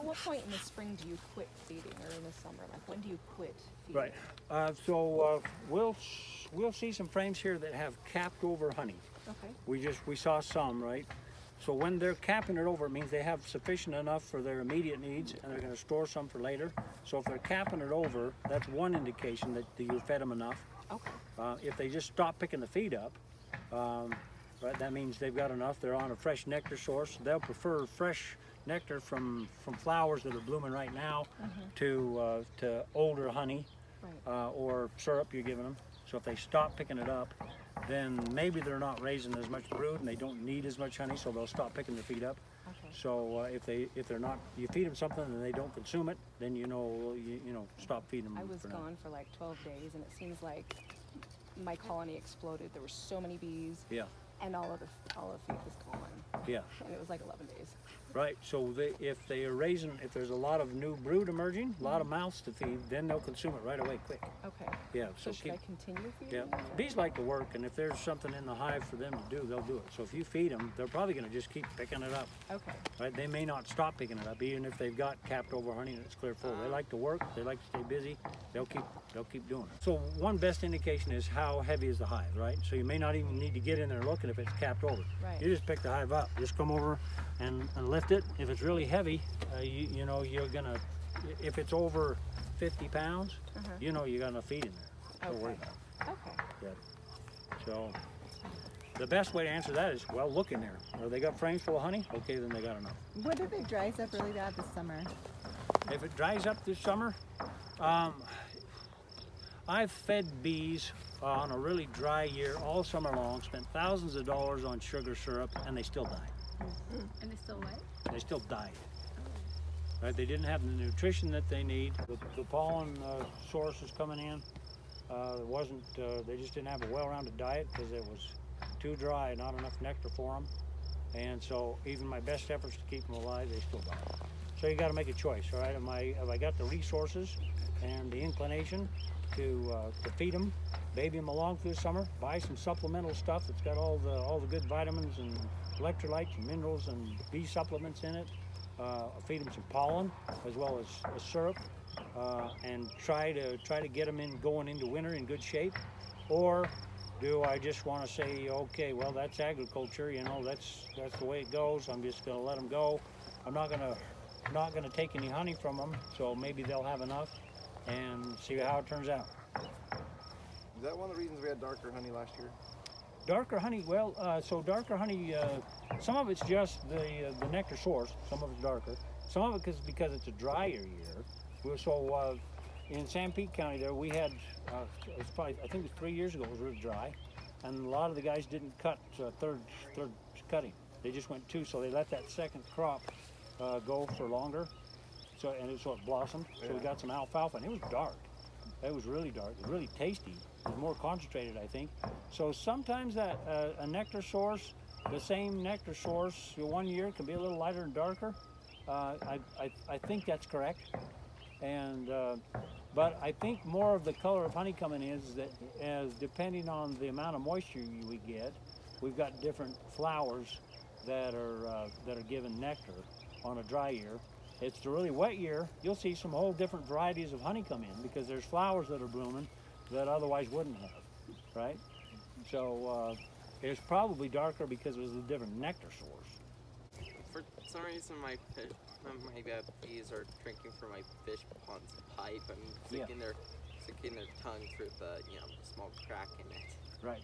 what point in the spring do you quit feeding, or in the summer? Like, when do you quit feeding? Right. We'll see some frames here that have capped over honey. Okay. We saw some, right? So when they're capping it over, it means they have sufficient enough for their immediate needs, and they're going to store some for later. So if they're capping it over, that's one indication that you fed them enough. Okay. If they just stop picking the feed up, right, that means they've got enough. They're on a fresh nectar source. They'll prefer fresh nectar from flowers that are blooming right now to older honey or syrup you're giving them. So if they stop picking it up, then maybe they're not raising as much brood and they don't need as much honey, so they'll stop picking the feed up. Okay. So if they're not, you feed them something and they don't consume it, then you know stop feeding them. I was gone for like 12 days, and it seems like my colony exploded. There were so many bees. Yeah. And all of the feed was gone. Yeah. And it was like 11 days. Right. So if there's a lot of new brood emerging, a lot of mouths to feed, then they'll consume it right away, quick. Okay. Yeah. So should I continue feeding? Yeah. Bees like to work, and if there's something in the hive for them to do, they'll do it. So if you feed them, they're probably going to just keep picking it up. Okay. Right. They may not stop picking it up, even if they've got capped over honey and it's clear full. They like to work. They like to stay busy. They'll keep doing it. So one best indication is how heavy is the hive, right? So you may not even need to get in there looking if it's capped over. Right. You just pick the hive up. Just come over and lift it. If it's really heavy, you're gonna. If it's over 50 pounds, you're gonna feed in there. Don't worry about it. Okay. Yeah. So the best way to answer that is, well, look in there. Are they got frames full of honey? Okay, then they got enough. What if it dries up really bad this summer? If it dries up this summer, I've fed bees on a really dry year all summer long, spent thousands of dollars on sugar syrup, and they still died. And it's still wet? They still died. Right? They didn't have the nutrition that they need. The pollen source is coming in. They just didn't have a well-rounded diet because it was too dry, not enough nectar for them. And so even my best efforts to keep them alive, they still died. So you got to make a choice, all right? Have I got the resources and the inclination to feed them, baby them along through the summer, buy some supplemental stuff that's got all the good vitamins and electrolytes and minerals and bee supplements in it, feed them some pollen as well as syrup, and try to get them going into winter in good shape? Or do I just want to say, okay, well, that's agriculture, that's the way it goes. I'm just going to let them go. I'm not going to take any honey from them, so maybe they'll have enough, and see how it turns out. Is that one of the reasons we had darker honey last year? Darker honey, well, so darker honey, some of it's just the nectar source, some of it's darker. Some of it is because it's a drier year. So in San Pete County there, we had, I think it was 3 years ago, it was really dry. And a lot of the guys didn't cut third cutting. They just went two, so they let that second crop go for longer. So it blossomed. So we got some alfalfa, and it was dark. It was really dark. It was really tasty. It was more concentrated, I think. So sometimes that a nectar source, the same nectar source, one year can be a little lighter and darker. I think that's correct. And but I think more of the color of honey coming in is that, as depending on the amount of moisture we get, we've got different flowers that are giving nectar on a dry year. It's a really wet year, you'll see some whole different varieties of honey come in because there's flowers that are blooming that otherwise wouldn't have, right? So it's probably darker because it was a different nectar source. For some reason, my bees are drinking from my fish pond's pipe. I'm sticking their tongue through the small crack in it. Right.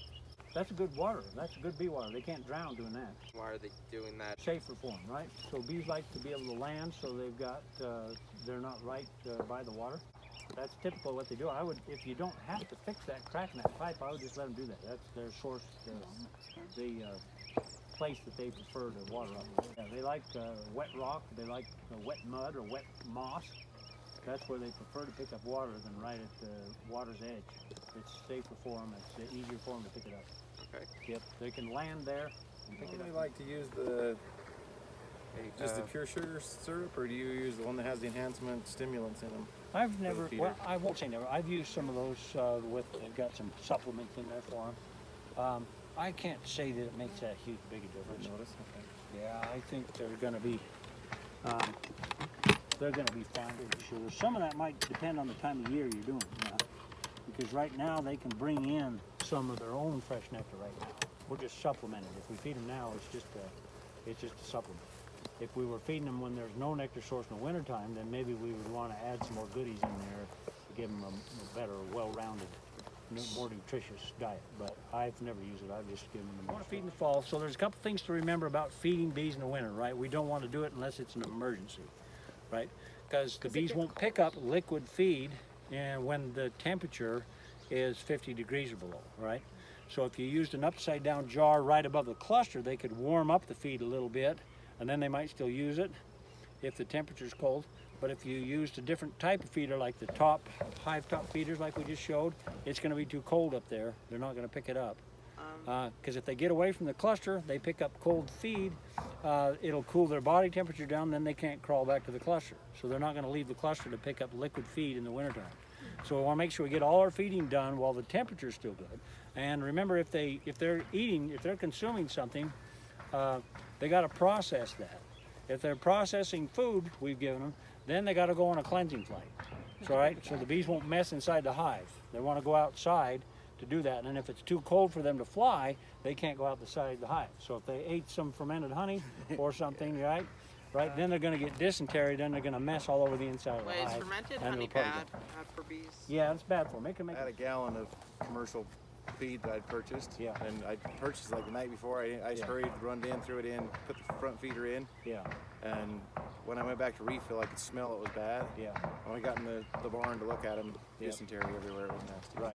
That's a good water. That's a good bee water. They can't drown doing that. Why are they doing that? Safer for them, right? So bees like to be able to land, so they've got they're not right by the water. That's typical of what they do. If you don't have to fix that crack in that pipe, I would just let them do that. That's their source, the place that they prefer to water up. Yeah, they like wet rock. They like wet mud or wet moss. That's where they prefer to pick up water than right at the water's edge. It's safer for them. It's easier for them to pick it up. Okay. Yep, they can land there and pick it up. Do you like to use just the pure sugar syrup, or do you use the one that has the enhancement stimulants in them? I've never, well, I won't say never. I've used some of those they've got some supplements in there for them. I can't say that it makes that huge big a difference. Notice? Okay. Yeah, I think they're going to be they're going to be fine with the sugar. Some of that might depend on the time of year you're doing it, you know? Because right now they can bring in some of their own fresh nectar right now. We're just supplementing. If we feed them now, it's just a supplement. If we were feeding them when there's no nectar source in the wintertime, then maybe we would want to add some more goodies in there to give them a better, well-rounded, more nutritious diet. But I've never used it. I've just given them. I want to feed in the fall, so there's a couple things to remember about feeding bees in the winter, right? We don't want to do it unless it's an emergency, right? Because the bees won't pick up liquid feed and when the temperature is 50 degrees or below, right? So if you used an upside down jar right above the cluster, they could warm up the feed a little bit, and then they might still use it if the temperature's cold. But if you used a different type of feeder, like the hive top feeders like we just showed, it's going to be too cold up there. They're not going to pick it up. Because if they get away from the cluster, they pick up cold feed, it'll cool their body temperature down, then they can't crawl back to the cluster. So they're not going to leave the cluster to pick up liquid feed in the wintertime. So we want to make sure we get all our feeding done while the temperature is still good. And remember, if they're consuming something, they got to process that. If they're processing food we've given them, then they got to go on a cleansing flight. So, right? So the bees won't mess inside the hive. They want to go outside to do that. And if it's too cold for them to fly, they can't go out the side of the hive. So if they ate some fermented honey or something, right, then they're going to get dysentery. Then they're going to mess all over the inside of the Wait, Oh, is hive. fermented and honey it'll probably bad for bees? Yeah, it's bad for them. It can make I had a gallon of commercial feed that I'd purchased. Yeah. And I purchased like the night before. I just hurried, run in, threw it in, put the front feeder in. Yeah, And when I went back to refill, I could smell it was bad. yeah. When I got in the barn to look at them, Yep. dysentery everywhere. It was nasty. Right.